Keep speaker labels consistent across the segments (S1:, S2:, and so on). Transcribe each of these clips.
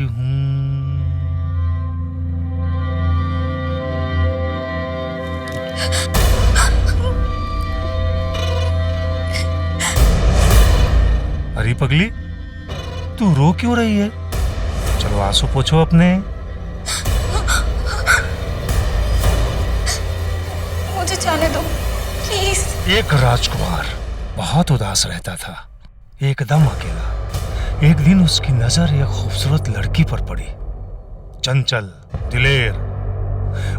S1: हूं। अरे पगली, तू रो क्यों रही है? चलो आंसू पोछो अपने।
S2: मुझे जाने दो प्लीज।
S1: एक राजकुमार बहुत उदास रहता था, एकदम अकेला। एक दिन उसकी नजर एक खूबसूरत लड़की पर पड़ी, चंचल, दिलेर।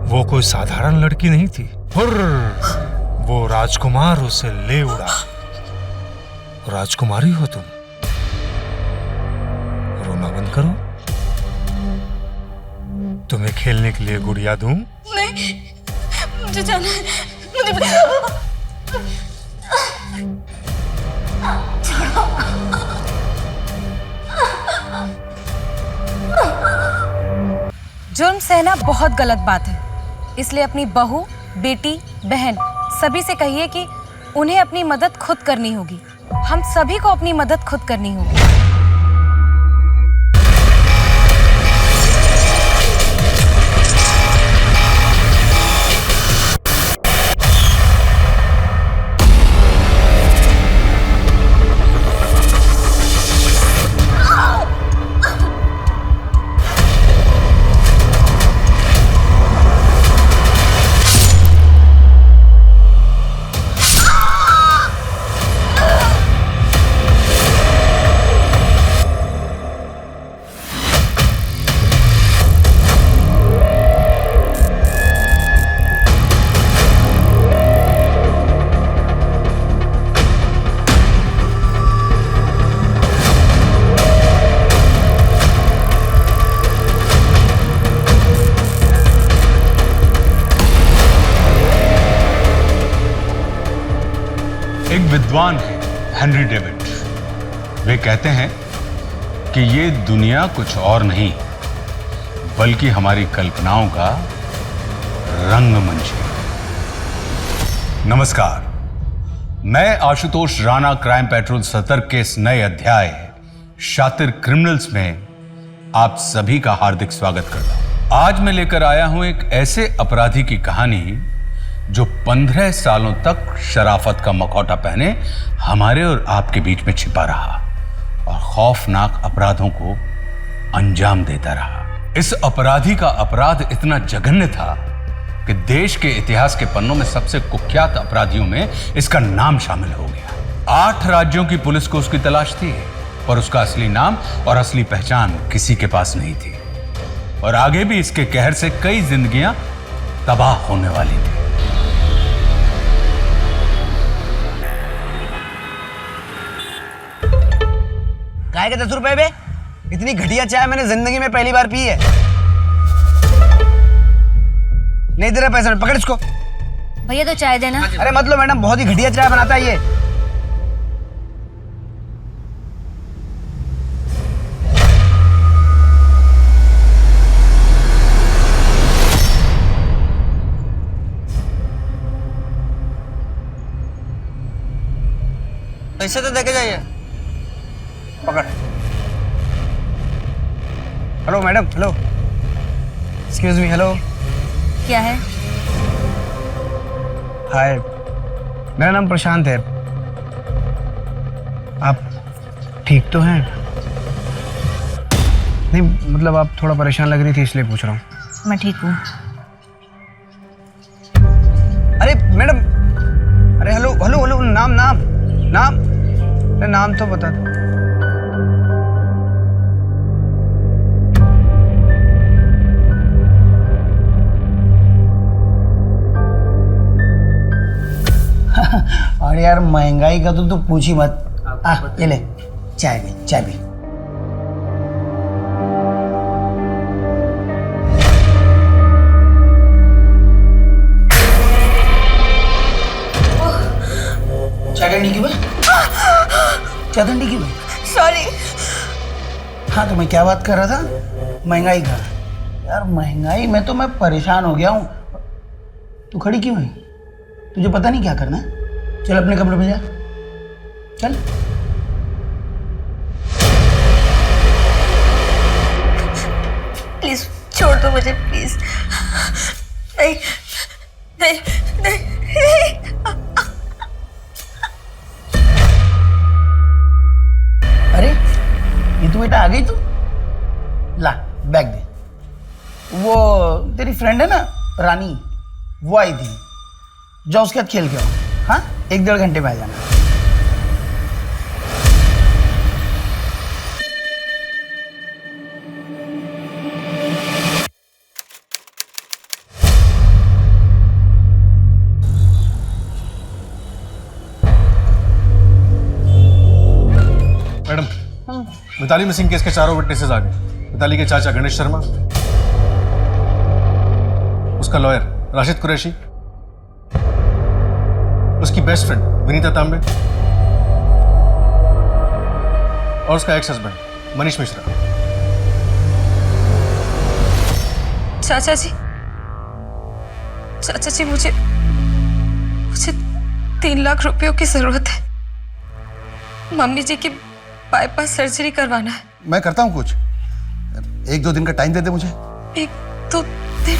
S1: वो कोई साधारण लड़की नहीं थी। हुर्र, वो राजकुमार उसे ले उड़ा। राजकुमारी हो तुम, रोना बंद करो। तुम्हें खेलने के लिए गुड़िया दूं?
S2: नहीं, मुझे जाना है।
S3: जुर्म सहना बहुत गलत बात है, इसलिए अपनी बहू, बेटी, बहन सभी से कहिए कि उन्हें अपनी मदद खुद करनी होगी। हम सभी को अपनी मदद खुद करनी होगी।
S4: एक विद्वान है हेनरी डेविड। वे कहते हैं कि ये दुनिया कुछ और नहीं बल्कि हमारी कल्पनाओं का रंगमंच है। नमस्कार, मैं आशुतोष राणा क्राइम पेट्रोल सतर्क के इस नए अध्याय शातिर क्रिमिनल्स में आप सभी का हार्दिक स्वागत करता हूं। आज मैं लेकर आया हूं एक ऐसे अपराधी की कहानी जो 15 सालों तक शराफत का मखौटा पहने हमारे और आपके बीच में छिपा रहा और खौफनाक अपराधों को अंजाम देता रहा। इस अपराधी का अपराध इतना जघन्य था कि देश के इतिहास के पन्नों में सबसे कुख्यात अपराधियों में इसका नाम शामिल हो गया। 8 राज्यों की पुलिस को उसकी तलाश थी, पर उसका असली नाम और असली पहचान किसी के पास नहीं थी। और आगे भी इसके कहर से कई जिंदगियां तबाह होने वाली थी।
S5: काय के 10 रुपए बे? इतनी घटिया चाय मैंने जिंदगी में पहली बार पी है। नहीं दे रहा पैसा, पकड़ इसको।
S3: भैया तो चाय देना।
S5: अरे मत लो मैडम, बहुत ही घटिया चाय बनाता है ये। पैसे तो देके जाइए। पकड़। Hello madam, hello, excuse me, hello.
S3: क्या है?
S5: हाय, मेरा नाम प्रशांत है। आप ठीक तो हैं? नहीं मतलब आप थोड़ा परेशान लग रही थी इसलिए पूछ रहा हूँ।
S3: मैं ठीक हूँ।
S5: अरे मैडम, अरे हेलो हेलो हेलो, नाम नाम नाम, अरे नाम तो बता दो।
S6: और यार महंगाई का तो पूछ ही मत। ये ले चाय भी, चाय भी। चाय ठंडी क्यों है? चाय ठंडी क्यों है?
S2: सॉरी।
S6: हाँ तो मैं क्या बात कर रहा था? महंगाई का। यार महंगाई में तो मैं परेशान हो गया हूँ। तू खड़ी क्यों है? तुझे पता नहीं क्या करना है? चल अपने कमरे में जा, चल।
S2: दो मुझे प्लीज। नहीं नहीं नहीं।
S6: अरे ये तू बेटा आ गई तू? ला बैग दे। वो तेरी फ्रेंड है ना रानी, वो आई थी, जाओ उसके साथ खेल के आओ। हाँ 1-1.5 घंटे में आ जाना।
S7: मैडम, मिताली मिसिंग केस के चारों विटनेसेस आ गए। मिताली के चाचा गणेश शर्मा, उसका लॉयर राशिद कुरैशी, उसकी बेस्ट फ्रेंड विनीता तांबे और उसका एक्स हस्बैंड मनीष मिश्रा।
S2: चाचा जी मुझे 3 लाख रुपयों की जरूरत है। मम्मी जी की बाईपास सर्जरी करवाना है।
S8: मैं करता हूँ कुछ, 1-2 दिन का टाइम दे दे मुझे।
S2: 1-2 दिन?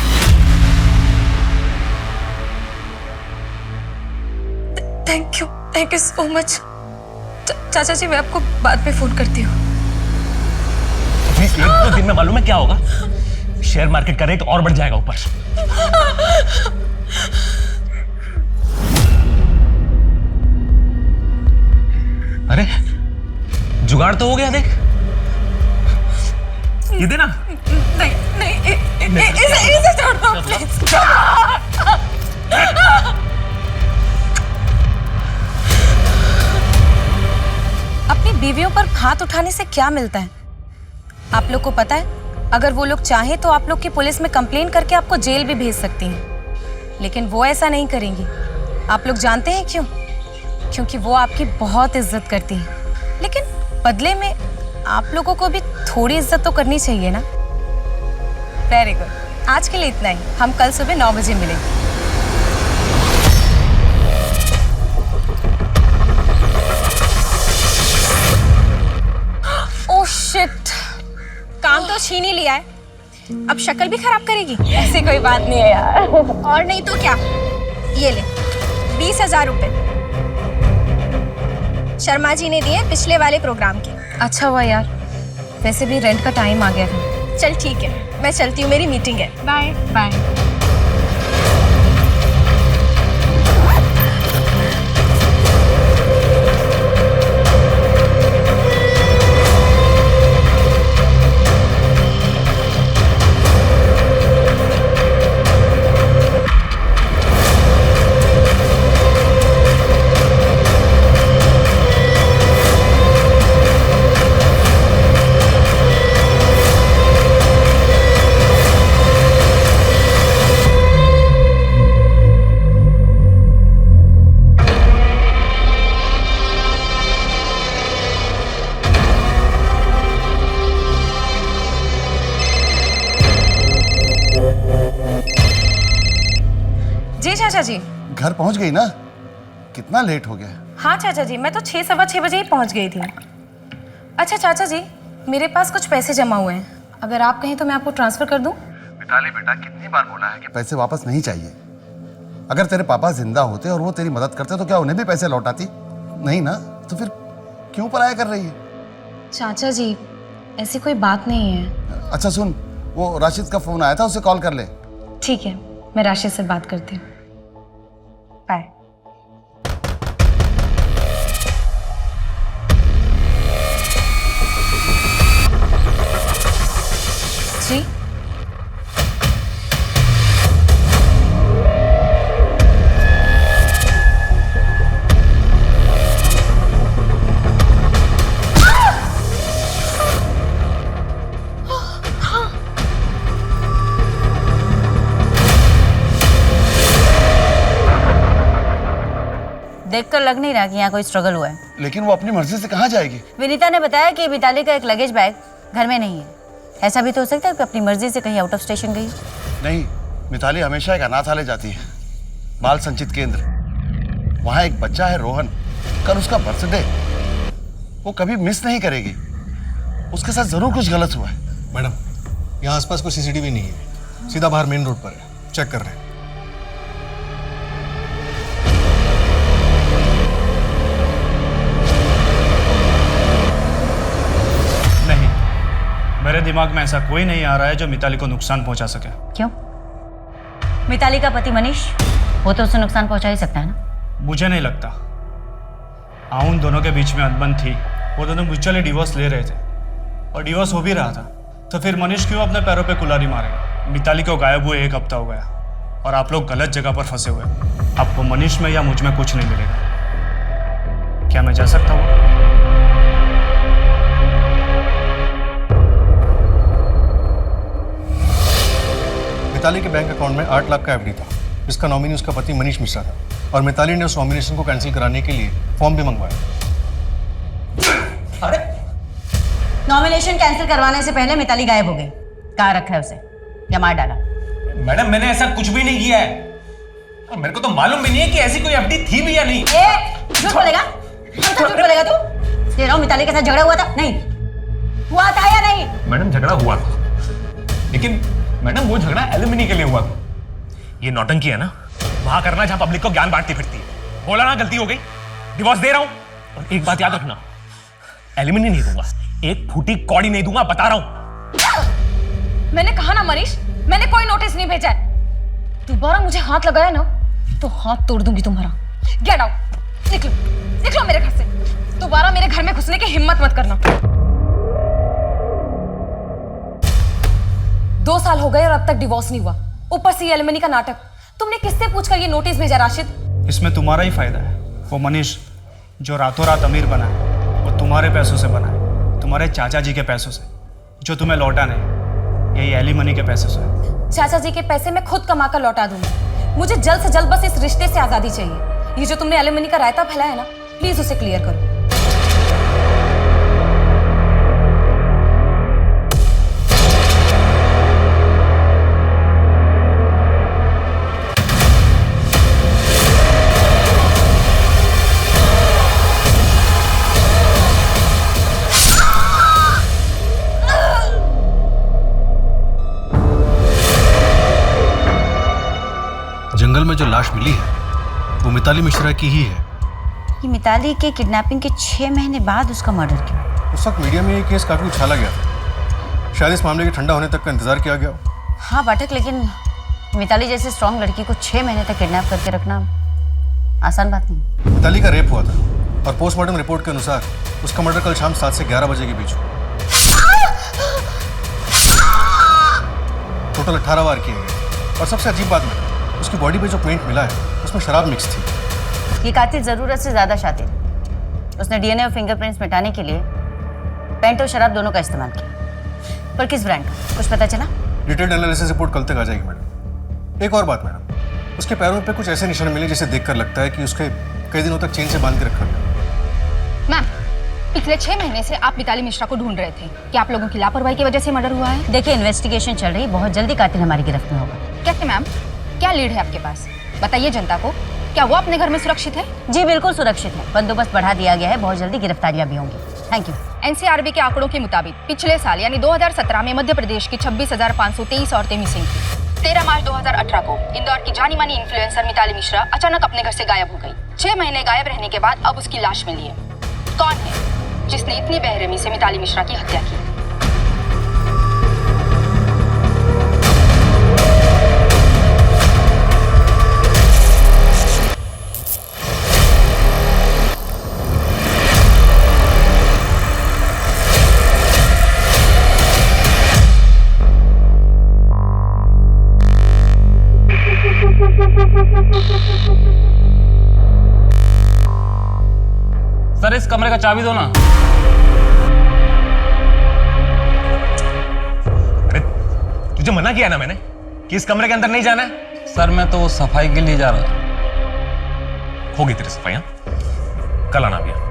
S2: Thank you so much. चाचा जी मैं आपको बाद में फोन करती हूँ।
S9: 1-2 दिन में मालूम है क्या होगा? शेयर मार्केट का रेट और बढ़ जाएगा ऊपर। अरे जुगाड़ तो हो गया, देख ये देना।
S2: नहीं इसे छोड़ दो प्लीज।
S3: अपनी बीवियों पर हाथ उठाने से क्या मिलता है? आप लोग को पता है, अगर वो लोग चाहें तो आप लोग की पुलिस में कंप्लेन करके आपको जेल भी भेज सकती हैं, लेकिन वो ऐसा नहीं करेंगी। आप लोग जानते हैं क्यों? क्योंकि वो आपकी बहुत इज्जत करती हैं, लेकिन बदले में आप लोगों को भी थोड़ी इज्जत तो करनी चाहिए ना। वेरी गुड, आज के लिए इतना ही। हम कल सुबह 9 बजे मिलेंगे। ओह शिट, काम तो छीन ही लिया है, अब शक्ल भी खराब करेगी? ऐसी कोई बात नहीं है यार।
S2: और नहीं तो क्या, ये ले 20,000 रुपए शर्मा जी ने दिए पिछले वाले प्रोग्राम के।
S3: अच्छा हुआ यार, वैसे भी रेंट का टाइम आ गया था।
S2: चल ठीक है, मैं चलती हूँ, मेरी मीटिंग है। Bye bye.
S3: जी चाचा जी।
S8: घर पहुंच गई ना? कितना लेट हो गया?
S3: हाँ चाचा जी, मैं तो 6-6:15 बजे ही पहुंच गई थी। अच्छा चाचा जी, मेरे पास कुछ पैसे जमा हुए हैं, अगर आप कहें तो मैं आपको ट्रांसफर कर दूं?
S8: मिताली बेटा, कितनी बार बोला है कि पैसे वापस नहीं चाहिए। अगर तेरे पापा जिंदा होते और वो तेरी मदद करते तो क्या उन्हें भी पैसे लौटाती? नहीं ना, तो फिर क्यों पराया कर रही है?
S3: चाचा जी ऐसी कोई बात नहीं है।
S8: अच्छा सुन, वो राशिद का फोन आया था, उसे कॉल कर ले।
S3: ठीक है, मैं राशिद से बात करती हूँ। बाय। जी
S10: देखकर लग नहीं रहा कि यहाँ कोई स्ट्रगल हुआ है।
S8: लेकिन वो अपनी मर्जी से कहाँ जाएगी?
S10: विनीता ने बताया कि मिताली का एक लगेज बैग घर में नहीं है। ऐसा भी तो हो सकता है कि अपनी मर्जी से कहीं आउट ऑफ स्टेशन गई।
S8: नहीं, मिताली हमेशा एक अनाथालय जाती है, बाल संचित केंद्र। वहाँ एक बच्चा है रोहन, कल उसका बर्थडे, वो कभी मिस नहीं करेगी। उसके साथ जरूर कुछ गलत हुआ है।
S7: मैडम, यहाँ आसपास कोई सीसीटीवी नहीं है। सीधा बाहर मेन रोड पर है, चेक कर रहे हैं।
S11: नहीं, मेरे दिमाग में ऐसा कोई नहीं आ रहा है जो मिताली को नुकसान पहुंचा सके।
S10: क्यों? मिताली का पति मनीष, वो तो उसे नुकसान पहुंचा ही सकता है ना।
S11: मुझे नहीं लगता। उन दोनों के बीच में अनबन थी, वो दोनों म्यूचुअली डिवोर्स ले रहे थे और डिवोर्स हो भी रहा था, तो फिर मनीष क्यों अपने पैरों पे कुल्हाड़ी मारे? मिताली को गायब हुए 1 हफ्ता हो गया और आप लोग गलत जगह पर फंसे हुए। आपको मनीष में या मुझ में कुछ नहीं मिलेगा। क्या मैं जा सकता हूँ?
S7: मिताली के बैंक अकाउंट में 8 लाख का एफडी था, जिसका नॉमिनी उसका पति मनीष मिश्रा था, और मिताली ने उस नॉमिनेशन को कैंसिल कराने के लिए फॉर्म भी मंगवाया।
S10: अरे नॉमिनेशन कैंसिल करवाने से पहले मिताली गायब हो गई। कहाँ रखा है उसे या मार डाला?
S9: मैडम मैंने ऐसा कुछ भी नहीं किया है और मेरे को तो मालूम भी नहीं है कि ऐसी कोई एफडी थी भी या नहीं।
S10: झूठ बोलेगा? झूठ बोलेगा तू? तेरा मिताली के साथ झगड़ा हुआ था? नहीं हुआ था या नहीं?
S9: मैडम झगड़ा हुआ था, लेकिन मैडम वो झगड़ा एलिमनी के लिए हुआ था। ये नौटंकी है ना वहां करना जहां पब्लिक को ज्ञान बांटती फिरती है। बोला ना गलती हो गई, डिवोर्स दे रहा हूं। और एक बात याद रखना, एलिमनी नहीं दूंगा, एक फूटी कौड़ी नहीं दूंगा, बता रहा हूं।
S3: मैंने कहा ना मनीष, मैंने कोई नोटिस नहीं भेजा है। दोबारा मुझे हाथ लगाया ना तो हाथ तोड़ दूंगी तुम्हारा। गेट आउट, निकलो निकलो मेरे घर से। दोबारा मेरे घर में घुसने की हिम्मत मत करना। 2 साल हो गए और अब तक डिवोर्स नहीं हुआ, ऊपर से ये एलिमनी का नाटक। तुमने किससे पूछकर ये नोटिस भेजा राशिद?
S11: इसमें तुम्हारा ही फायदा है। वो मनीष जो रातों रात अमीर बना है, वो तुम्हारे पैसों से बना है, तुम्हारे चाचा जी के पैसों से, जो तुम्हें लौटा नहीं, यही एलिमनी के पैसे से।
S3: चाचा जी के पैसे मैं खुद कमा कर लौटा दूंगी। मुझे जल्द से जल्द बस इस रिश्ते से आजादी चाहिए। ये जो तुमने एलिमनी का रायता फैलाया है ना, प्लीज उसे क्लियर करो।
S7: जंगल में जो लाश मिली है वो मिताली मिश्रा की ही है।
S10: ये मिताली के किडनैपिंग के 6 महीने बाद उसका मर्डर क्यों?
S7: उस वक्त मीडिया में ये केस काफी उछाला गया था, शायद इस मामले के ठंडा होने तक का इंतजार किया गया।
S10: हाँ पाठक, लेकिन मिताली जैसे स्ट्रॉन्ग लड़की को 6 महीने तक किडनैप करके रखना आसान बात नहीं।
S7: मिताली का रेप हुआ था और पोस्टमार्टम रिपोर्ट के अनुसार उसका मर्डर कल शाम 7 से 11 बजे के बीच हुआ। टोटल 18 वार किए गए और सबसे अजीब बात में उसकी बॉडी पे जो पेंट मिला है उसमें शराब मिक्स थी।
S10: ये कातिल जरूरत से ज्यादा शातिर। उसने डीएनए और फिंगरप्रिंट्स मिटाने के लिए पेंट और शराब दोनों का इस्तेमाल किया। पर किस ब्रांड का कुछ पता चला?
S7: डिटेल्ड एनालिसिस रिपोर्ट कल तक आ जाएगी मैडम। एक और बात मैडम, उसके पैरों पे कुछ ऐसे निशान मिले जिसे देखकर लगता है कि उसके कई दिनों तक चेन से बांध के रखा गया।
S3: मैम, पिछले 6 महीने से आप मिताली मिश्रा को ढूंढ रहे थे। क्या आप लोगों की लापरवाही की वजह से मर्डर हुआ है?
S10: देखिए, इन्वेस्टिगेशन चल रही है, बहुत जल्दी कातिल हमारी गिरफ्त में होगा।
S3: कैसे मैम? क्या लीड है आपके पास? बताइए जनता को, क्या वो अपने घर में सुरक्षित है?
S10: जी बिल्कुल सुरक्षित है, बंदोबस्त बढ़ा दिया गया है, बहुत जल्दी गिरफ्तारियां भी होंगी। Thank you.
S3: एनसीआरबी के आंकड़ों के मुताबिक पिछले साल यानी 2017 में मध्य प्रदेश की 26,523 औरतें मिसिंग थी। 13 मार्च 2018 को इंदौर की जानी मानी इन्फ्लुएंसर मिताली मिश्रा अचानक अपने घर से गायब हो गई। 6 महीने गायब रहने के बाद अब उसकी लाश मिली है। कौन है जिसने इतनी बेरहमी से मिताली मिश्रा की हत्या की?
S9: सर इस कमरे का चाबी दो ना। अरे तुझे मना किया ना मैंने कि इस कमरे के अंदर नहीं जाना है।
S12: सर मैं तो सफाई के लिए जा रहा था।
S9: होगी तेरी सफाई, हाँ? कल आना भैया।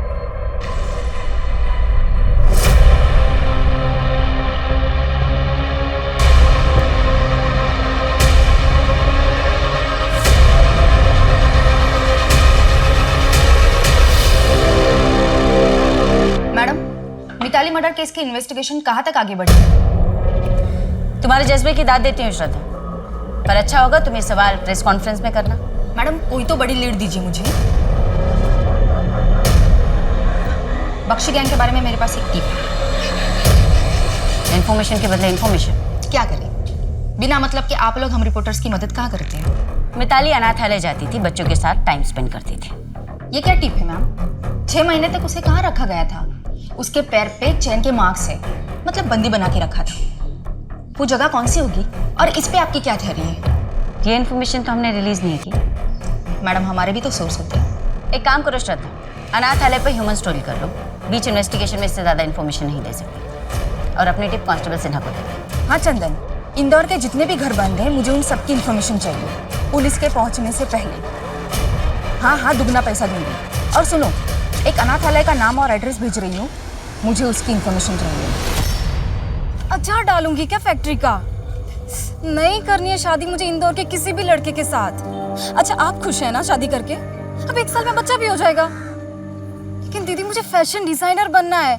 S3: मिताली मर्डर केस की इन्वेस्टिगेशन कहां तक आगे बढ़ी?
S10: तुम्हारे जज्बे की दाद देती हूँ श्रद्धा। पर अच्छा होगा तुम ये सवाल प्रेस कॉन्फ्रेंस में करना।
S3: मैडम कोई तो बड़ी लीड दीजिए मुझे। बख्शी गैंग के बारे में मेरे पास एक टिप है।
S10: इन्फॉर्मेशन के बदले इन्फॉर्मेशन।
S3: क्या करें, बिना मतलब के आप लोग हम रिपोर्टर्स की मदद कहाँ करते हैं।
S10: मिताली अनाथालय जाती थी, बच्चों के साथ टाइम स्पेंड करती थी।
S3: ये क्या टिप है मैम? 6 महीने तक उसे कहाँ रखा गया था? उसके पैर पे चैन के मार्क्स है, मतलब बंदी बना के रखा था। वो जगह कौन सी होगी और इस पे आपकी क्या थ्योरी है?
S10: ये इन्फॉर्मेशन तो हमने रिलीज नहीं की।
S3: मैडम हमारे भी तो सोर्स होते हैं।
S10: एक काम करो श्रद्धा, अनाथालय पर ह्यूमन स्टोरी कर लो। बीच इन्वेस्टिगेशन में इससे ज्यादा इन्फॉर्मेशन नहीं दे सकती। और अपनी टिप कांस्टेबल सिन्हा को दे।
S3: हाँ चंदन, इंदौर के जितने भी घर बंद हैं मुझे उन सबकी इन्फॉर्मेशन चाहिए, पुलिस के पहुंचने से पहले। हाँ दुगना पैसा दूंगी। और सुनो, एक अनाथालय का नाम और एड्रेस भेज रही हूँ, मुझे उसकी इन्फॉर्मेशन चाहिए।
S13: अचार डालूंगी क्या फैक्ट्री का? नहीं करनी है शादी मुझे इंदौर के किसी भी लड़के के साथ। अच्छा आप खुश हैं ना शादी करके? अब 1 साल में बच्चा भी हो जाएगा। लेकिन दीदी मुझे फैशन डिजाइनर बनना है।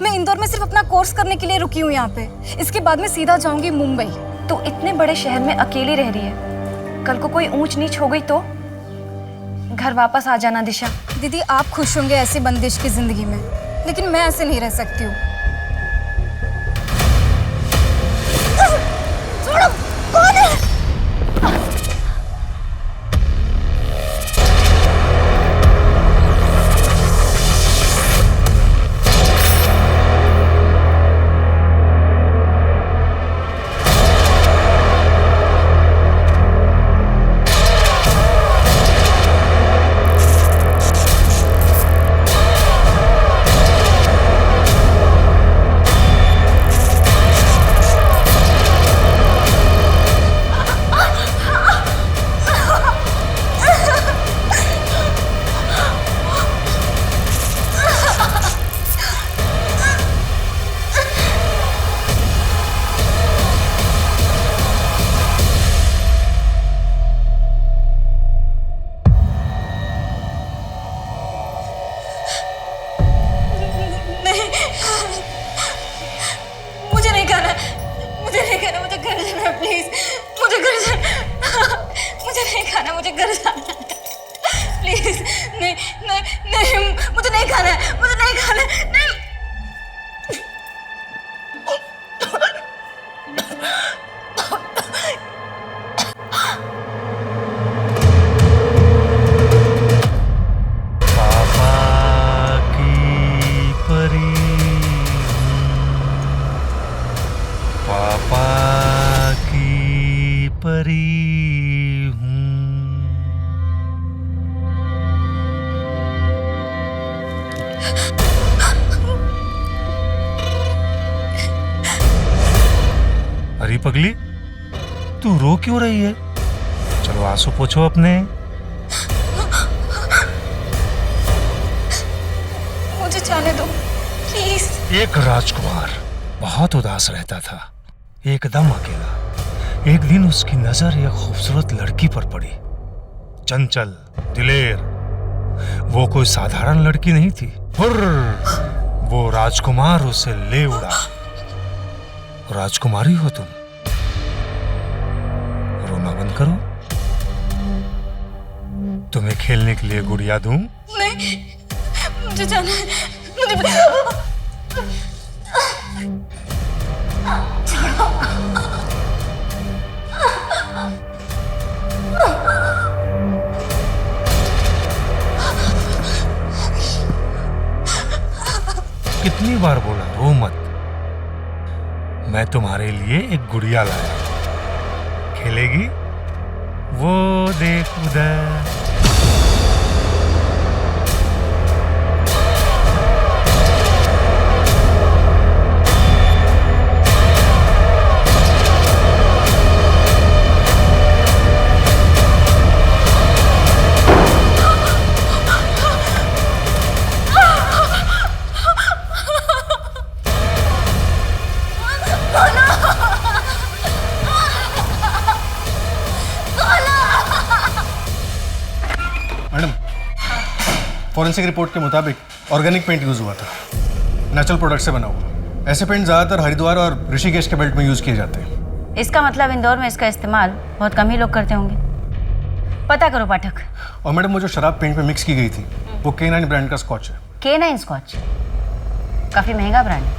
S13: मैं इंदौर में सिर्फ अपना कोर्स करने के लिए रुकी हूँ यहाँ पे। इसके बाद मैं सीधा जाऊंगी मुंबई।
S3: तो इतने बड़े शहर में अकेली रह रही है, कल को कोई ऊंच नीच हो गई तो? घर वापस आ जाना दिशा।
S13: दीदी आप खुश होंगे ऐसी बंदिश की जिंदगी में, लेकिन मैं ऐसे नहीं रह सकती हूँ। छोड़ो, कौन है?
S1: अरे पगली, तू रो क्यों रही है? चलो आंसू पोछो अपने।
S2: मुझे जाने दो प्लीज।
S1: एक राजकुमार बहुत उदास रहता था, एकदम अकेला। एक दिन उसकी नजर एक खूबसूरत लड़की पर पड़ी, चंचल, दिलेर। वो कोई साधारण लड़की नहीं थी। वो राजकुमार उसे ले उड़ा। राजकुमारी हो तुम, रोना बंद करो। तुम्हें खेलने के लिए गुड़िया दूं?
S2: नहीं, मुझे जाना है। मुझे
S1: कितनी बार बोला रो मत। मैं तुम्हारे लिए एक गुड़िया लाया, खेलेगी? वो देख उधर।
S7: फॉरेंसिक रिपोर्ट के मुताबिक ऑर्गेनिक पेंट यूज हुआ था, नेचुरल प्रोडक्ट से बना हुआ। ऐसे पेंट ज़्यादातर हरिद्वार और ऋषिकेश के बेल्ट में यूज किए जाते हैं।
S10: इसका मतलब इंदौर में इसका इस्तेमाल बहुत कम ही लोग करते होंगे। पता करो पाठक।
S7: और मैडम वो जो शराब पेंट में मिक्स की गई थी वो K9 ब्रांड का स्कॉच है।
S10: K9 स्कॉच काफी महंगा ब्रांड है।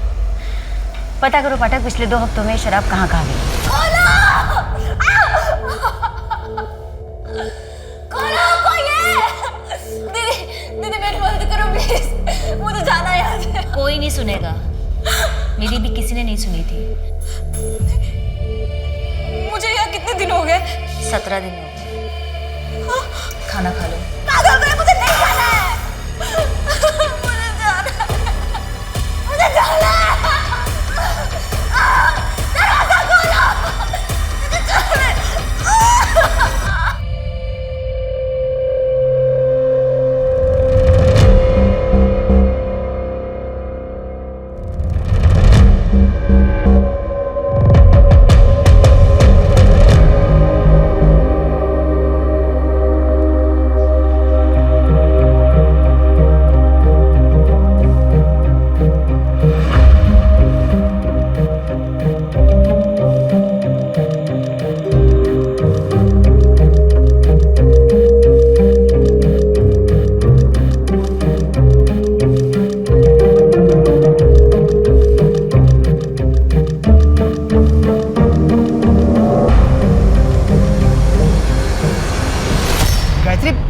S10: पता करो पाठक, पिछले 2 हफ्तों में शराब कहाँ कहाँ गई।
S13: दीदी मेरी मदद करो प्लीज, मुझे जाना है यहाँ से।
S10: कोई नहीं सुनेगा, मेरी भी किसी ने नहीं सुनी थी।
S13: मुझे यहाँ कितने दिन हो गए?
S10: 17 दिन हो गए। खाना खा लो।
S13: मुझे नहीं जाना है। मुझे जाना है। मुझे जाना है। दरवाजा खोलो। मुझे जाना है।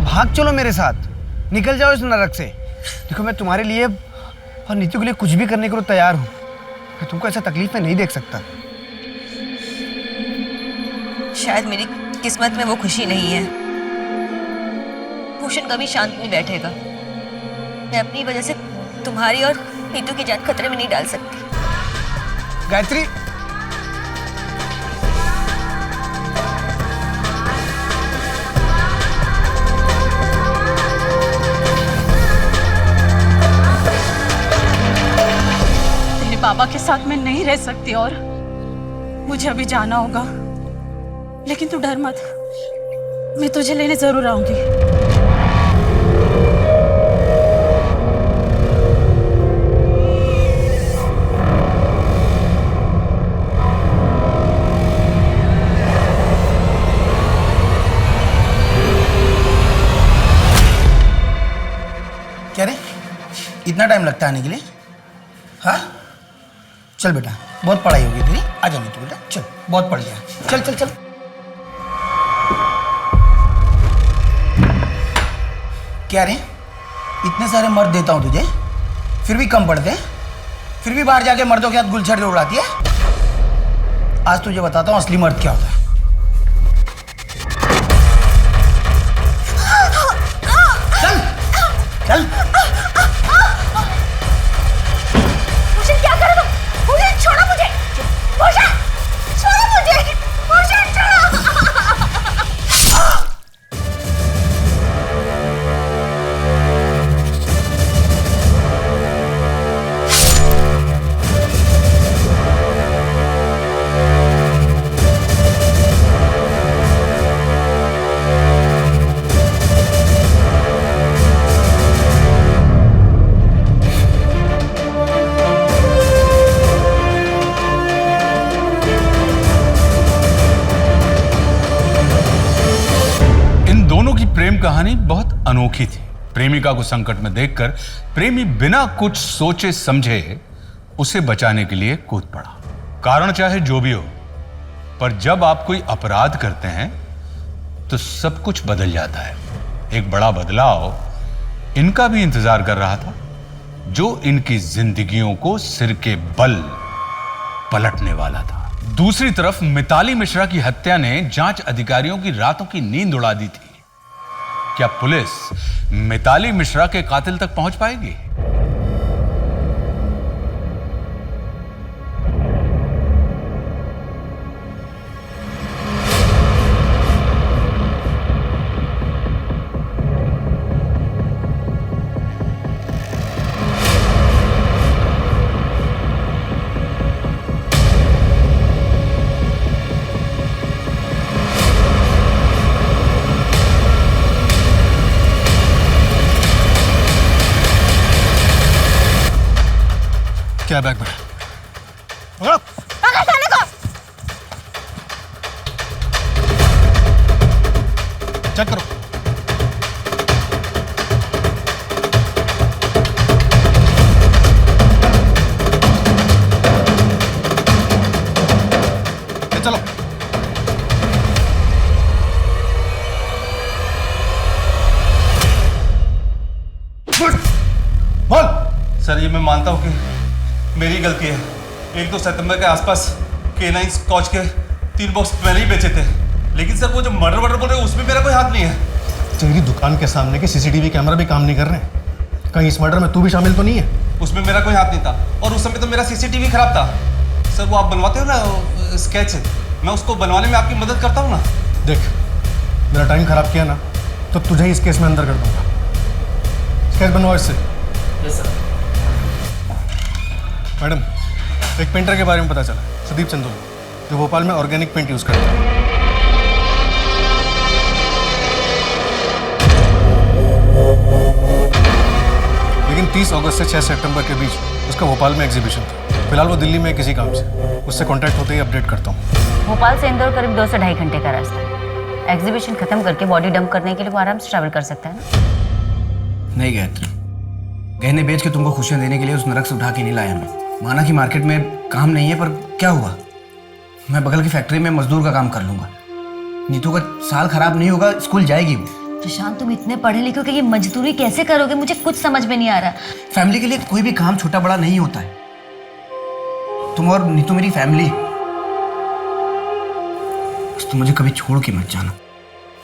S5: भाग चलो मेरे साथ, निकल जाओ इस नरक से। देखो मैं तुम्हारे लिए और नीतू के लिए कुछ भी करने के लिए तैयार हूँ। मैं तुमको ऐसा तकलीफ में नहीं देख सकता।
S2: शायद मेरी किस्मत में वो खुशी नहीं है। भूषण कभी शांत नहीं बैठेगा। मैं अपनी वजह से तुम्हारी और नीतू की जान खतरे में नहीं डाल सकती।
S5: गायत्री,
S14: बाबा के साथ मैं नहीं रह सकती और मुझे अभी जाना होगा, लेकिन तू डर मत, मैं तुझे लेने जरूर आऊंगी।
S6: क्या रे, इतना टाइम लगता है आने के लिए? हाँ चल बेटा, बहुत पढ़ाई होगी तेरी, आ जा नीतू बेटा, चल बहुत पढ़ लिया, चल चल चल। क्या रे, इतने सारे मर्द देता हूं तुझे, फिर भी कम पड़ते हैं, फिर भी बाहर जाके मर्दों के हाथ गुलछड़ उड़ाती है। आज तुझे बताता हूं असली मर्द क्या होता है। चल चल।
S13: भूषण क्या कर रहे हो? भूषण छोड़ो मुझे। भूषण छोड़ो मुझे। भूषण छोड़ो।
S4: प्रेम कहानी बहुत अनोखी थी। प्रेमिका को संकट में देखकर प्रेमी बिना कुछ सोचे समझे उसे बचाने के लिए कूद पड़ा। कारण चाहे जो भी हो, पर जब आप कोई अपराध करते हैं तो सब कुछ बदल जाता है। एक बड़ा बदलाव इनका भी इंतजार कर रहा था, जो इनकी जिंदगियों को सिर के बल पलटने वाला था। दूसरी तरफ मिताली मिश्रा की हत्या ने जांच अधिकारियों की रातों की नींद उड़ा दी थी। क्या पुलिस मिताली मिश्रा के कातिल तक पहुंच पाएगी?
S7: क्या बैग में?
S13: पकड़ साले को।
S7: चलो। बोल।
S4: सर ये मैं मानता हूँ कि मेरी गलती है। 1-2 सितंबर के आसपास K9 स्कॉच के 3 बॉक्स पहले ही बेचे थे, लेकिन सर वो जो मर्डर बोल रहे हो उसमें मेरा कोई हाथ नहीं है।
S7: तेरी दुकान के सामने के सीसीटीवी कैमरा भी काम नहीं कर रहे। कहीं इस मर्डर में तू भी शामिल तो नहीं है?
S4: उसमें मेरा कोई हाथ नहीं था, और उस समय तो मेरा सीसीटीवी खराब था। सर वो आप बनवाते हो ना स्केच, मैं उसको बनवाने में आपकी मदद करता हूँ ना।
S7: देख, मेरा टाइम खराब किया ना तो तुझे ही इस केस में अंदर कर दूंगा। स्केच बनवाओ इससे।
S12: Yes sir.
S7: मैडम, एक पेंटर के बारे में पता चला, सुदीप चंदोल, जो भोपाल में ऑर्गेनिक पेंट यूज करता है। लेकिन 30 अगस्त से 6 सितंबर के बीच उसका भोपाल में एग्जीबिशन था। फिलहाल वो दिल्ली में है किसी काम से। उससे कांटेक्ट होते ही अपडेट करता हूँ।
S10: भोपाल से इंदौर करीब 2 से ढाई घंटे का रास्ता है। एग्जीबिशन खत्म करके बॉडी डंप करने के लिए वो आराम से ट्रैवल कर सकता है ना।
S5: नहीं गायत्री, गहने बेच के तुमको खुशियां देने के लिए उस नरक से उठा के नहीं लाया मैं। माना कि मार्केट में काम नहीं है, पर क्या हुआ, मैं बगल की फैक्ट्री में मजदूर का काम कर लूंगा। नीतू का साल खराब नहीं होगा, स्कूल जाएगी वो।
S2: प्रशांत, तुम इतने पढ़े लिखे हो कि ये मजदूरी कैसे करोगे? मुझे कुछ समझ में नहीं आ रहा।
S5: फैमिली के लिए कोई भी काम छोटा बड़ा नहीं होता है। तुम और नीतू मेरी फैमिली, बस तुम मुझे कभी छोड़ के मत जाना।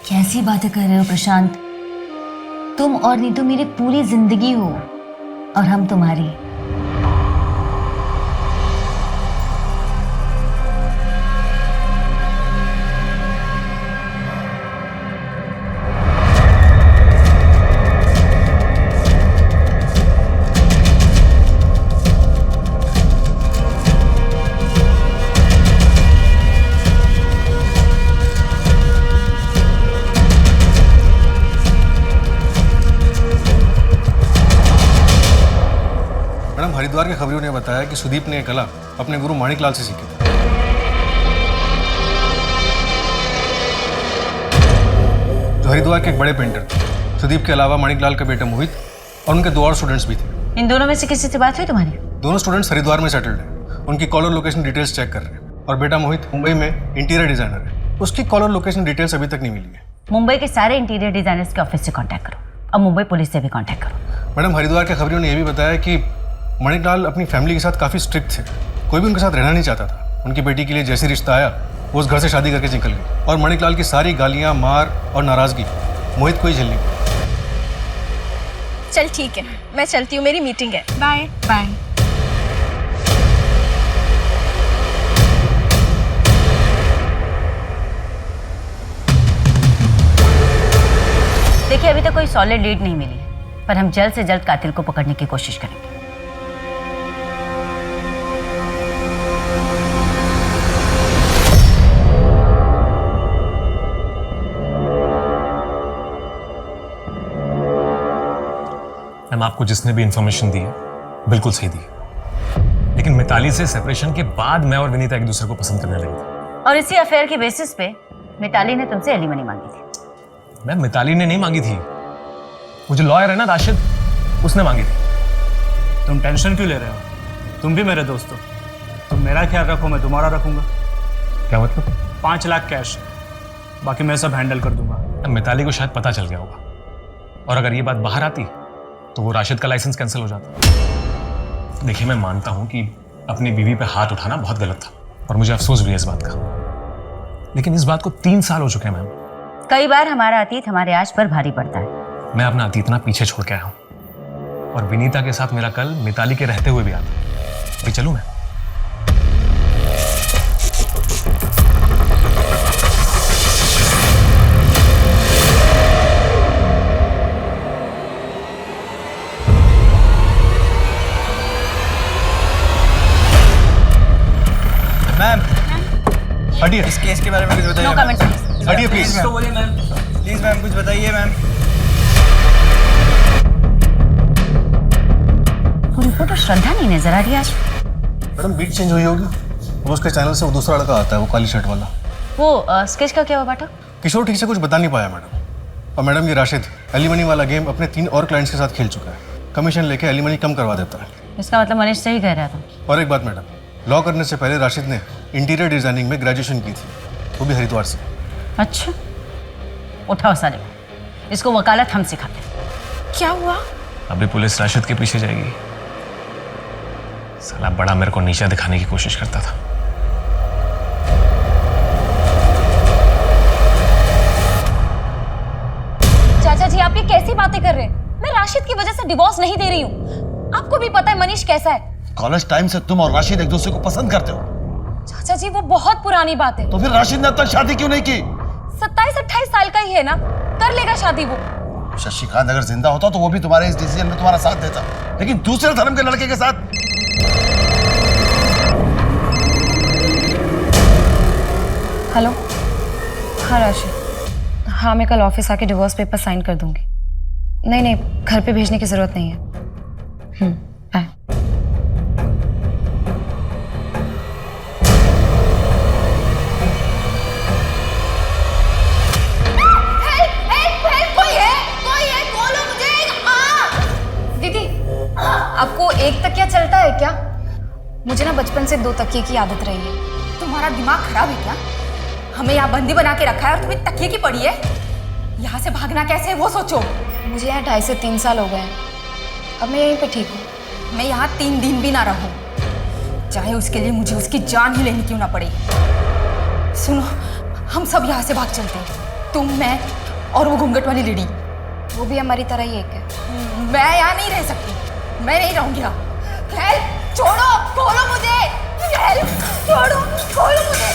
S2: कैसी बातें कर रहे हो प्रशांत? तुम और नीतू मेरी पूरी जिंदगी हो और हम तुम्हारी।
S7: हरिद्वार के खबरियों ने बताया कि सुदीप ने ये कला अपने गुरु माणिकलाल से सीखी थी। जो हरिद्वार के एक बड़े पेंटर थे। सुदीप के अलावा माणिकलाल का बेटा मोहित और उनके 2 और स्टूडेंट्स भी थे।
S10: इन दोनों में से किसी से बात हुई तुम्हारी?
S7: दोनों स्टूडेंट्स हरिद्वार में सेटल्ड हैं। उनकी कॉलर लोकेशन डिटेल्स चेक कर रहे हैं। और बेटा मोहित मुंबई में इंटीरियर डिजाइनर है। उसकी कॉलर लोकेशन डिटेल्स अभी तक नहीं मिली है।
S10: मुंबई के सारे इंटीरियर डिजाइनर्स के ऑफिस से कांटेक्ट करो और मुंबई पुलिस से भी कांटेक्ट करो।
S7: मैडम, हरिद्वार के खबरियों ने यह भी बताया कि माणिकलाल अपनी फैमिली के साथ काफ़ी स्ट्रिक्ट थे। कोई भी उनके साथ रहना नहीं चाहता था। उनकी बेटी के लिए जैसे रिश्ता आया वो उस घर से शादी करके निकल गई। और माणिकलाल की सारी गालियाँ, मार और नाराज़गी मोहित को ही झेलनी पड़ी।
S13: चल ठीक है, मैं चलती हूँ, मेरी मीटिंग है। Bye
S3: bye.
S10: देखिए, अभी तक कोई सॉलिड लीड नहीं मिली है, पर हम जल्द से जल्द कातिल को पकड़ने की कोशिश करेंगे।
S9: मैम, आपको जिसने भी इंफॉर्मेशन दी है बिल्कुल सही दी है, लेकिन मिताली से सेपरेशन के बाद मैं और विनीता एक दूसरे को पसंद करने लगे थे।
S10: और इसी अफेयर के बेसिस पे मिताली ने तुमसे एलिमनी मांगी थी।
S9: मैम, मिताली ने नहीं मांगी थी, वो जो लॉयर है ना राशिद, उसने मांगी थी।
S11: तुम टेंशन क्यों ले रहे हो? तुम भी मेरे दोस्त हो। तुम मेरा ख्याल रखो, मैं तुम्हारा रखूंगा।
S9: क्या मतलब?
S11: 5 लाख कैश, बाकी मैं सब हैंडल कर दूंगा।
S9: मिताली को शायद पता चल गया होगा, और अगर ये बात बाहर आती तो वो राशिद का लाइसेंस कैंसिल हो जाता। देखिए, मैं मानता हूं कि अपनी बीवी पे हाथ उठाना बहुत गलत था और मुझे अफसोस भी है इस बात का, लेकिन इस बात को 3 साल हो चुके हैं मैम।
S10: कई बार हमारा अतीत हमारे आज पर भारी पड़ता है।
S9: मैं अपना अतीत ना पीछे छोड़ के आया हूं, और विनीता के साथ मेरा कल मिताली के रहते हुए भी आता। अभी चलूं मैं?
S5: मैम,
S7: हटिए।
S5: इस केस के बारे में कुछ बताइए।
S10: No comment please.
S7: हटिए प्लीज।
S5: प्लीज मैम, कुछ बताइए मैम।
S10: उनको तो श्रद्धा नहीं नजर आ रही आज।
S7: मैडम, बीट चेंज हुई होगी। वो उसके चैनल से वो दूसरा लड़का आता है, वो काली शर्ट वाला।
S10: वो स्केच का क्या हुआ बेटा?
S7: किशोर ठीक से कुछ बता नहीं पाया मैडम। और मैडम, ये राशिद एलिमनी वाला गेम अपने 3 और क्लाइंट्स के साथ खेल चुका है। कमीशन लेके एलिमनी कम करवा देता है।
S10: इसका मतलब मनीष सही कह रहा था।
S7: और एक बात मैडम, लॉ करने से पहले राशिद ने इंटीरियर डिजाइनिंग में ग्रेजुएशन की थी, वो भी हरिद्वार से।
S10: अच्छा, उठाओ साले, इसको वकालत हम सिखाते हैं।
S3: क्या हुआ?
S9: अभी पुलिस राशिद के पीछे जाएगी। साला बड़ा मेरे को नीचा दिखाने की कोशिश करता था।
S3: चाचा जी, आप ये कैसी बातें कर रहे हैं? मैं राशिद की वजह से डिवोर्स नहीं दे रही हूँ। आपको भी पता है मनीष कैसा है।
S8: कॉलेज टाइम से तुम और राशिद एक दूसरे को पसंद करते हो।
S3: चाचा जी, वो बहुत पुरानी बात है।
S8: तो फिर राशिद ने अब तक शादी क्यों नहीं की?
S3: 27-28 साल का ही है ना, कर लेगा शादी वो।
S8: शशिकांत अगर जिंदा होता तो वो भी तुम्हारे इस डिसीजन में तुम्हारा साथ देता, लेकिन दूसरे धर्म के लड़के के साथ।
S3: हेलो। हाँ राशिद, हाँ मैं कल ऑफिस आके डिवोर्स पेपर साइन कर दूंगी। नहीं नहीं, घर पे भेजने की जरूरत नहीं है। बाय।
S13: दीदी, आपको एक तकिया चलता है क्या? मुझे ना बचपन से 2 तकिए की आदत रही है। तुम्हारा दिमाग खराब है क्या? हमें यहाँ बंदी बना के रखा है और तुम्हें तकिए की पड़ी है। यहाँ से भागना कैसे है वो सोचो। मुझे यहाँ 2.5 से 3 साल हो गए हैं। अब मैं यहीं पे ठीक हूँ। मैं यहाँ 3 दिन भी ना रहूँ, चाहे उसके लिए मुझे उसकी जान ही लेनी क्यों ना पड़े। सुनो, हम सब यहाँ से भाग चलते हैं, तुम, मैं और वो घूंघट वाली लेडी। वो भी हमारी तरह ही एक है। मैं यहाँ नहीं रह सकती, मैं नहीं रहूँगी यहाँ। हेल्प, छोड़ो, खोलो मुझे। हेल्प, छोड़ो, खोलो मुझे।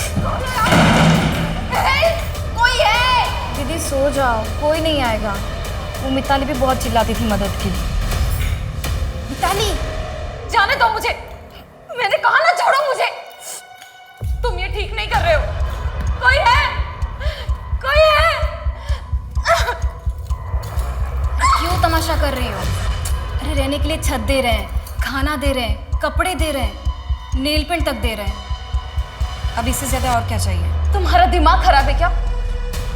S13: हेल्प, कोई है?
S3: दीदी सो जाओ, कोई नहीं आएगा। वो मिताली भी बहुत चिल्लाती थी मदद के लिए।
S13: मिताली, जाने दो मुझे। मैंने कहा ना छोड़ो मुझे। तुम ये ठीक नहीं कर रहे हो। कोई है? कोई है? क्यों तमाशा कर रही हो? अरे रहने के लिए छत दे रहे हैं, खाना दे रहे हैं, कपड़े दे रहे हैं, नेल पेंट तक दे रहे हैं। अब इससे ज्यादा और क्या चाहिए? तुम्हारा दिमाग खराब है क्या?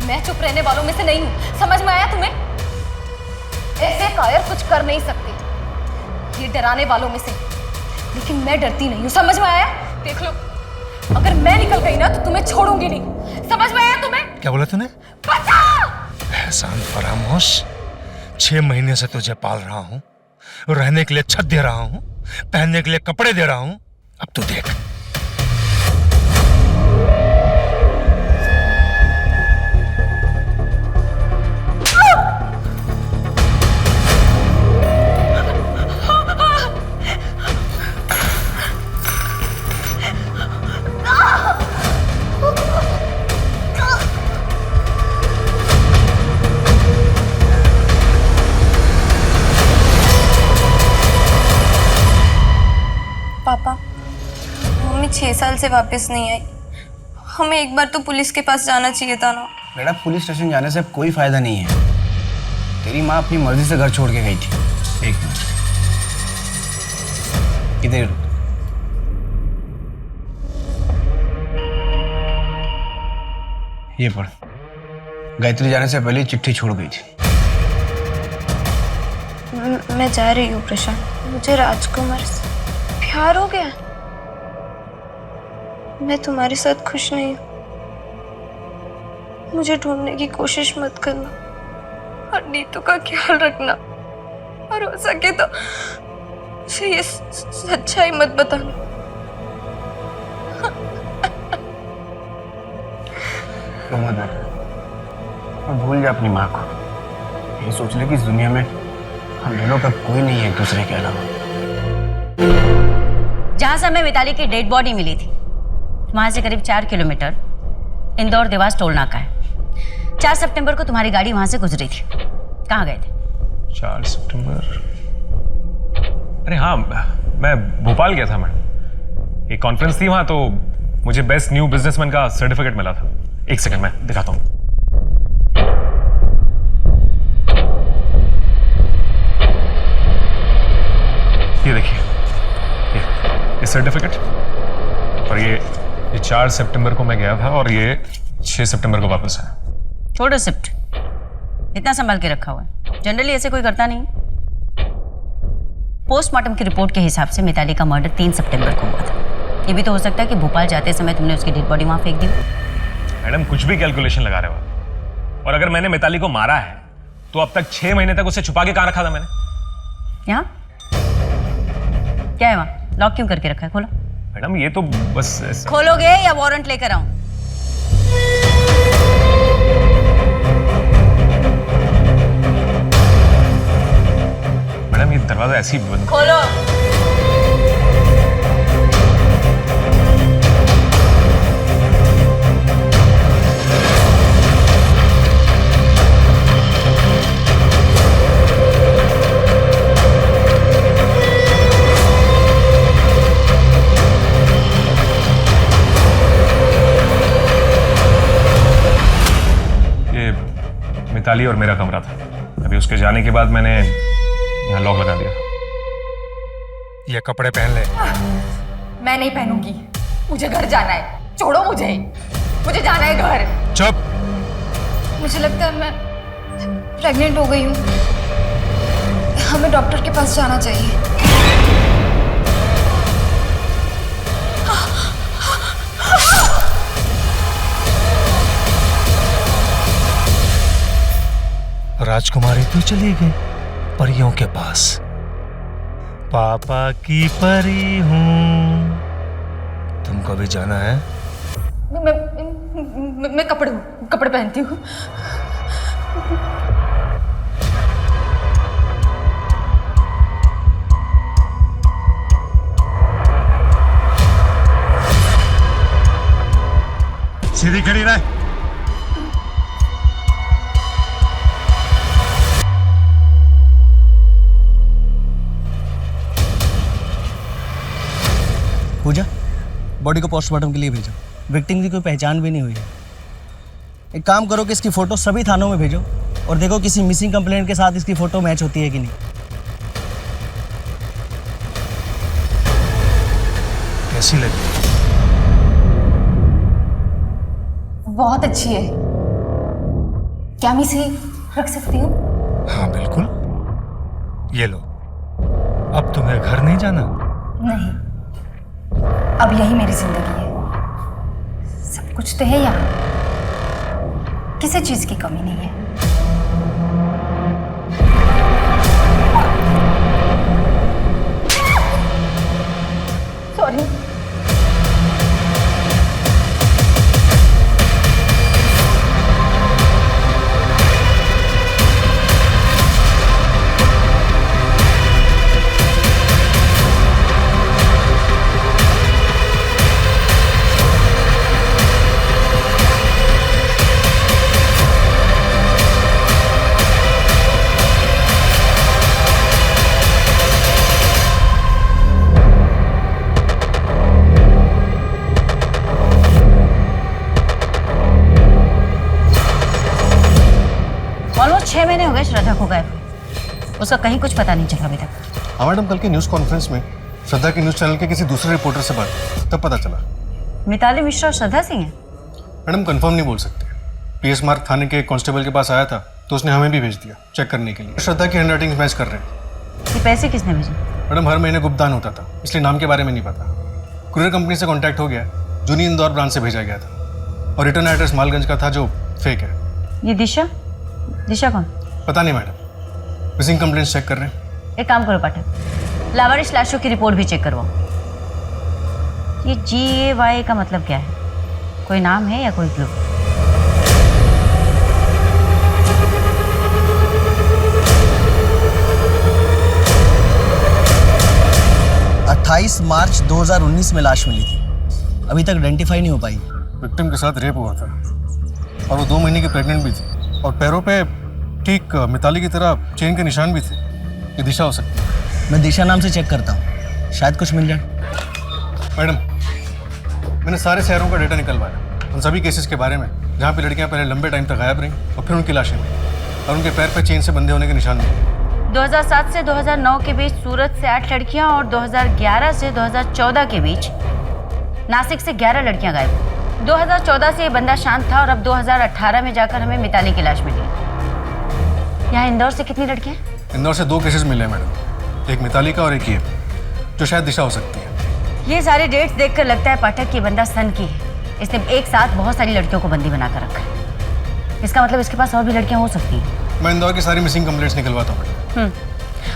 S13: मैं चुप रहने वालों में से नहीं हूँ, समझ में आया तुम्हें? ऐसे कायर कुछ कर नहीं सकते, ये डराने वालों में से। लेकिन मैं डरती नहीं हूँ, समझ में आया? देख लो, अगर मैं निकल गई ना तो तुम्हें छोड़ूंगी नहीं, समझ में आया तुम्हें?
S1: क्या बोला तूने? एहसान फरामोश, 6 महीने से तुझे पाल रहा हूँ, रहने के लिए छत दे रहा हूँ, पहनने के लिए कपड़े दे रहा हूँ। अब तू देख।
S2: पापा, मम्मी 6 साल से वापस नहीं आई। हमें एक बार तो पुलिस के पास जाना चाहिए था ना।
S5: बेटा, पुलिस स्टेशन जाने से कोई फायदा नहीं है। तेरी माँ अपनी मर्जी से घर छोड़ के गई थी। एक मिनट, इधर ये पढ़। गायत्री जाने से पहले चिट्ठी छोड़ गई थी।
S2: मैं जा रही हूँ प्रशांत, मुझे राजकुमार से प्यार हो गया। मैं तुम्हारे साथ खुश नहीं हूँ। मुझे ढूंढने की कोशिश मत करना और नीतू का ख्याल रखना, और हो सके तो मुझे ये सच्चाई मत बताना।
S5: तो मत बेटा, और भूल जा अपनी माँ को। ये सोच ले कि इस दुनिया में हम दोनों का कोई नहीं है एक दूसरे के अलावा।
S10: जहां से हमें मिताली की डेड बॉडी मिली थी, वहां से करीब 4 किलोमीटर इंदौर देवास टोल नाका है। 4 सितंबर को तुम्हारी गाड़ी वहां से गुजरी थी। कहाँ गए थे?
S9: 4 सितंबर? अरे हाँ, मैं भोपाल गया था मैडम। एक कॉन्फ्रेंस थी वहां, तो मुझे बेस्ट न्यू बिजनेसमैन का सर्टिफिकेट मिला था। एक सेकंड मैं दिखाता हूँ। ये देखिए, ये सर्टिफिकेट, और ये 4 सितंबर को मैं गया था, और ये 6 सितंबर को वापस है।
S10: छोड़ो शिफ्ट, इतना संभाल के रखा हुआ है। जनरली ऐसे कोई करता नहीं। पोस्टमार्टम की रिपोर्ट के हिसाब से मिताली का मर्डर 3 सितंबर को हुआ था। ये भी तो हो सकता है कि भोपाल जाते समय तुमने उसकी डेड बॉडी वहां फेंक दी हो।
S9: मैडम कुछ भी कैलकुलेशन लगा रहे हो आप। और अगर मैंने मिताली को मारा है तो अब तक 6 महीने तक उसे छुपा के कहां रखा था मैंने?
S10: यहाँ क्या है? वहां लॉक क्यों करके रखा है? खोलो।
S9: मैडम ये तो बस
S10: खोलोगे या वारंट लेकर आऊं?
S9: मैडम ये दरवाजा ऐसे ही बंद
S10: खोलो।
S9: मिताली और मेरा कमरा था। अभी उसके जाने के बाद मैंने यहाँ लॉक लगा दिया।
S1: ये कपड़े पहन ले।
S13: मैं नहीं पहनूंगी, मुझे घर जाना है। छोड़ो मुझे जाना है घर।
S1: चुप।
S2: मुझे लगता है मैं प्रेग्नेंट हो गई हूँ। हमें डॉक्टर के पास जाना चाहिए।
S1: राजकुमारी तो चली गई परियों के पास। पापा की परी हूं। तुमको भी जाना है?
S13: मैं कपड़े पहनती हूँ।
S8: सीधी खड़ी रह।
S5: पूजा, बॉडी को पोस्टमार्टम के लिए भेजो। विक्टिम की कोई पहचान भी नहीं हुई है। एक काम करो कि इसकी फोटो सभी थानों में भेजो और देखो किसी मिसिंग कंप्लेंट के साथ इसकी फोटो मैच होती है कि नहीं।
S1: कैसी लगी?
S13: बहुत अच्छी है। क्या मैं इसे रख सकती हूँ?
S1: हाँ बिल्कुल। ये लो। अब तुम्हें घर नहीं जाना?
S13: नहीं, अब यही मेरी जिंदगी है। सब कुछ तो है यहाँ, किसी चीज की कमी नहीं है। सॉरी।
S10: ऑलमोस्ट 6 महीने हो गए श्रद्धा को गायब हुए। उसका कहीं कुछ पता नहीं चला अभी तक।
S7: हाँ मैडम, कल के न्यूज़ कॉन्फ्रेंस में श्रद्धा के न्यूज़ चैनल के किसी दूसरे रिपोर्टर से बात तब पता चला।
S10: मिताली मिश्रा और श्रद्धा सिंह है?
S7: मैडम कंफर्म नहीं बोल सकते। पीएस मार्ग थाने के कांस्टेबल के पास आया था तो उसने हमें भी भेज दिया चेक करने के लिए। श्रद्धा की हैंडराइटिंग मैच कर रहे हैं।
S10: ये पैसे किसने भेजे?
S7: मैडम हर महीने गुप्तदान होता था, इसलिए नाम के बारे में नहीं पता। कुरियर कंपनी से कॉन्टैक्ट हो गया, जूनी इंदौर ब्रांच से भेजा गया था और रिटर्न एड्रेस मालगंज का था जो फेक है।
S10: ये दिशा कौन?
S7: पता नहीं मैडम, मिसिंग कंप्लेंट्स चेक कर रहे हैं।
S10: एक काम करो पाठक, लावारिश लाशों की रिपोर्ट भी चेक करवाओ। ये GAY का मतलब क्या है? कोई नाम है या कोई क्लू?
S5: मार्च 2019 में लाश मिली थी, अभी तक आइडेंटिफाई नहीं हो पाई।
S7: विक्टिम के साथ रेप हुआ था और वो 2 महीने की प्रेग्नेंट भी थी और पैरों पे ठीक मिताली की तरह चेन के निशान भी थे। ये दिशा हो सकती है।
S5: मैं दिशा नाम से चेक करता हूँ, शायद कुछ मिल जाए।
S7: मैडम मैंने सारे शहरों का डेटा निकलवाया उन सभी केसेस के बारे में जहाँ पे लड़कियाँ पहले लंबे टाइम तक गायब रहीं और फिर उनकी लाशें मिली और उनके पैर पे चेन से बंधे होने के निशान मिले।
S10: 2007 से 2009 के बीच सूरत से 8 लड़कियां और 2011 से 2014 के बीच नासिक से 11 लड़कियां गायब। 2014 से ये बंदा शांत था और अब 2018 में जाकर हमें मिताली की लाश मिली। यहाँ इंदौर से कितनी लड़कियां?
S7: इंदौर से 2 केसेस मिले हैं मैडम, एक मिताली का और एक ये जो शायद दिशा हो सकती है।
S10: ये सारे डेट्स देखकर लगता है पाठक की बंदा सन की है। इसने एक साथ बहुत सारी लड़कियों को बंदी बनाकर रखा है। इसका मतलब इसके पास और भी लड़कियां हो सकती हैं।
S7: मैं इंदौर की सारी मिसिंग कंप्लेंट्स निकलवाता हूँ।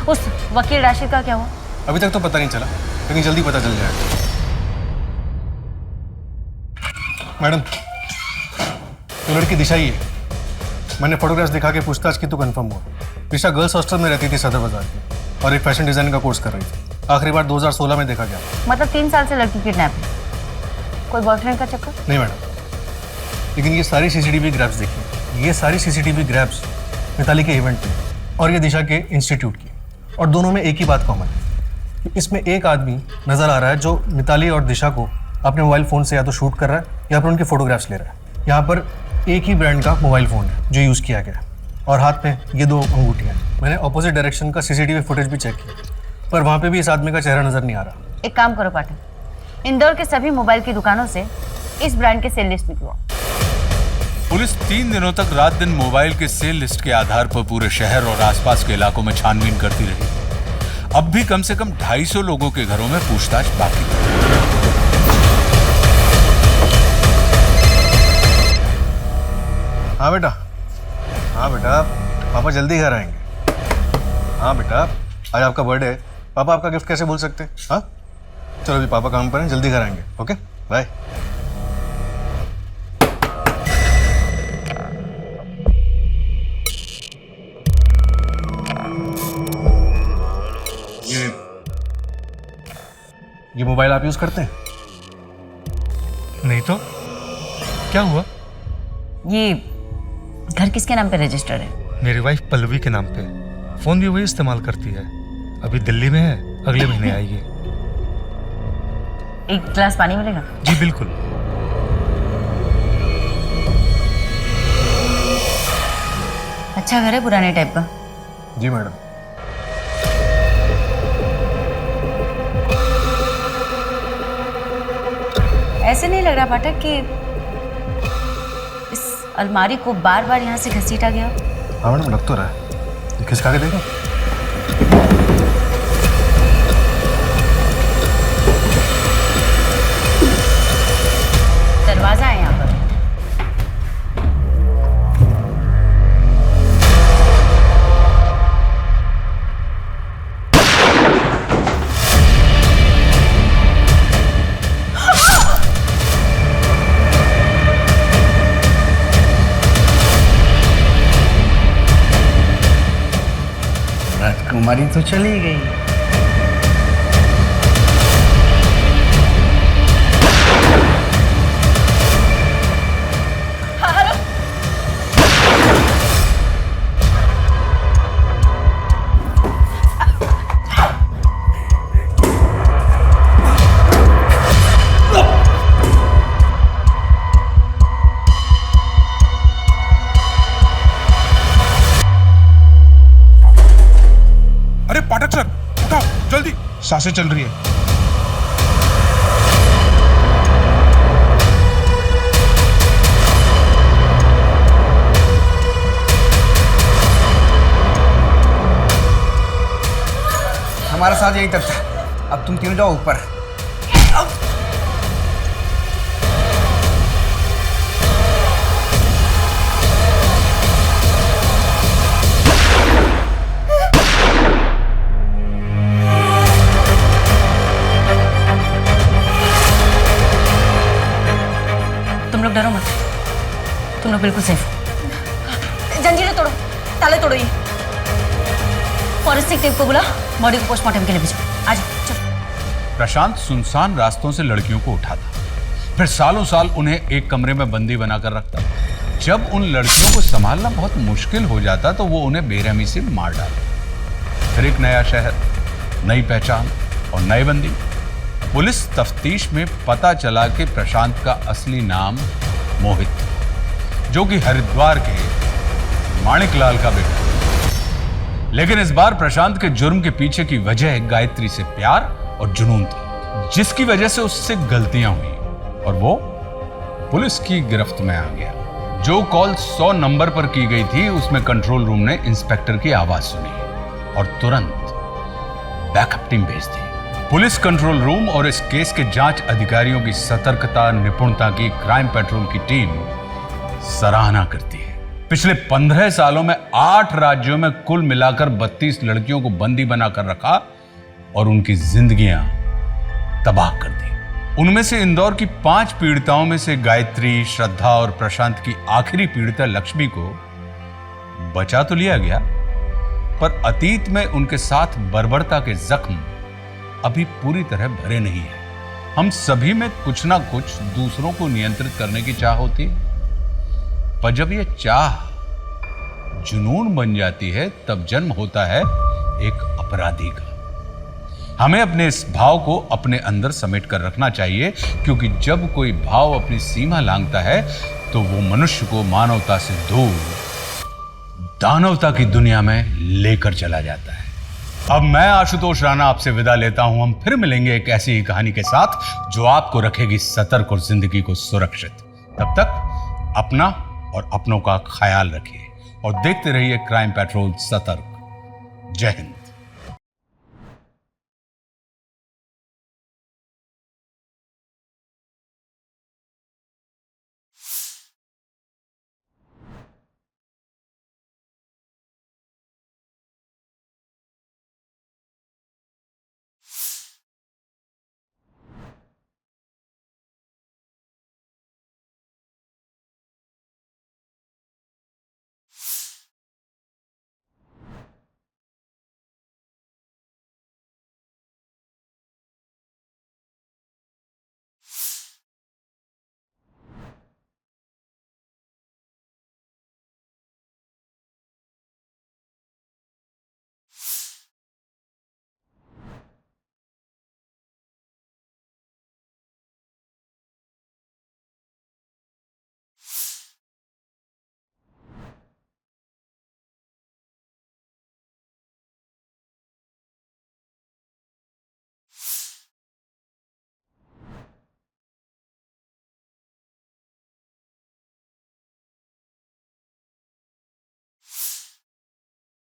S10: उस वकील राशिद का क्या हुआ?
S7: अभी तक तो पता नहीं चला, लेकिन जल्दी पता चल जाएगा। मैडम, तो लड़की दिशा ही है। मैंने फोटोग्राफ्स दिखा के पूछताछ की तो कंफर्म हुआ। दिशा गर्ल्स हॉस्टल में रहती थी सदर बाजार की और एक फैशन डिजाइनिंग का कोर्स कर रही थी। आखिरी बार 2016 में देखा गया।
S10: मतलब 3 साल से लड़की किडनैप है। कोई बॉयफ्रेंड का चक्कर?
S7: नहीं मैडम, लेकिन ये सारी सीसीटीवी ग्राफ्स देखिए। ये सारी सीसीटीवी ग्राफ्स मिताली के इवेंट में और ये दिशा के इंस्टीट्यूट की, और दोनों में एक ही बात कॉमन है। इसमें एक आदमी नजर आ रहा है जो मिताली और दिशा को अपने मोबाइल फ़ोन से या तो शूट कर रहा है या फिर उनके फोटोग्राफ्स ले रहा है। यहाँ पर एक ही ब्रांड का मोबाइल फ़ोन है जो यूज़ किया गया है, और हाथ में ये 2 अंगूठियाँ हैं। मैंने ऑपोजिट डायरेक्शन का सीसीटीवी फुटेज भी चेक किया, पर वहाँ पे भी इस आदमी का चेहरा नज़र नहीं आ रहा।
S10: एक काम करो पाठक, इंदौर के सभी मोबाइल की दुकानों से इस ब्रांड के सेल लिस्ट निकलवाओ।
S4: पुलिस 3 दिनों तक रात दिन मोबाइल के सेल लिस्ट के आधार पर पूरे शहर और आसपास के इलाकों में छानबीन करती रही। अब भी कम से कम 250 लोगों के घरों में पूछताछ बाकी है।
S7: हाँ बेटा, पापा जल्दी घर आएंगे। हाँ बेटा, आज आपका बर्थडे है, पापा आपका गिफ्ट कैसे भूल सकते हैं? हाँ चलो अभी पापा काम पर हैं, जल्दी घर आएंगे। Okay bye. ये मोबाइल आप यूज करते हैं?
S1: नहीं तो क्या हुआ?
S10: ये घर किसके नाम पे रजिस्टर है?
S1: मेरी वाइफ पल्लवी के नाम पे। फोन भी वही इस्तेमाल करती है। अभी दिल्ली में है, अगले महीने आएगी।
S10: एक गिलास पानी मिलेगा?
S1: जी बिल्कुल।
S10: अच्छा घर है, पुराने टाइप का?
S7: जी मैडम।
S10: ऐसे नहीं लग रहा पाठक कि इस अलमारी को बार बार यहाँ से घसीटा गया?
S7: हाँ मैडम, लग तो रहा है। खिसका के देखो।
S10: दरवाजा है यहाँ पर।
S6: राजकुमारी तो चली गई।
S1: अरे पाठक सर, उठाओ जल्दी, सांसें चल रही है।
S5: हमारा साथ यहीं तक था, अब तुम तीनों जाओ ऊपर।
S10: डरो मत, तुम लोग बिल्कुल सेफ हो। जंजीरें तोड़ो, ताले तोड़ो। ये फॉरेंसिक टीम को बुला, बॉडी को पोस्टमार्टम के लिए भेजो। आ जाओ, चलो।
S4: प्रशांत सुनसान रास्तों से लड़कियों को उठाता, फिर सालों साल उन्हें एक कमरे में बंदी बनाकर रखता। जब उन लड़कियों को संभालना बहुत मुश्किल हो जाता तो वो उन्हें बेरहमी से मार डालता। फिर एक नया शहर, नई पहचान और नए बंदी। पुलिस तफ्तीश में पता चला कि प्रशांत का असली नाम मोहित था, जो कि हरिद्वार के माणिकलाल का बेटा था। लेकिन इस बार प्रशांत के जुर्म के पीछे की वजह गायत्री से प्यार और जुनून थी, जिसकी वजह से उससे गलतियां हुई और वो पुलिस की गिरफ्त में आ गया। जो कॉल 100 नंबर पर की गई थी, उसमें कंट्रोल रूम ने इंस्पेक्टर की आवाज सुनी और तुरंत बैकअप टीम भेज दी। पुलिस कंट्रोल रूम और इस केस के जांच अधिकारियों की सतर्कता, निपुणता की क्राइम पेट्रोल की टीम सराहना करती है। पिछले 15 सालों में 8 राज्यों में कुल मिलाकर 32 लड़कियों को बंदी बनाकर रखा और उनकी जिंदगियां तबाह कर दी। उनमें से इंदौर की 5 पीड़िताओं में से गायत्री, श्रद्धा और प्रशांत की आखिरी पीड़िता लक्ष्मी को बचा तो लिया गया, पर अतीत में उनके साथ बर्बरता के जख्म अभी पूरी तरह भरे नहीं है। हम सभी में कुछ ना कुछ दूसरों को नियंत्रित करने की चाह होती है, पर जब यह चाह जुनून बन जाती है तब जन्म होता है एक अपराधी का। हमें अपने इस भाव को अपने अंदर समेट कर रखना चाहिए, क्योंकि जब कोई भाव अपनी सीमा लांघता है तो वो मनुष्य को मानवता से दूर दानवता की दुनिया में लेकर चला जाता है। अब मैं आशुतोष राणा आपसे विदा लेता हूं। हम फिर मिलेंगे एक ऐसी ही कहानी के साथ जो आपको रखेगी सतर्क और जिंदगी को सुरक्षित। तब तक अपना और अपनों का ख्याल रखिए और देखते रहिए क्राइम पेट्रोल सतर्क। जय हिंद।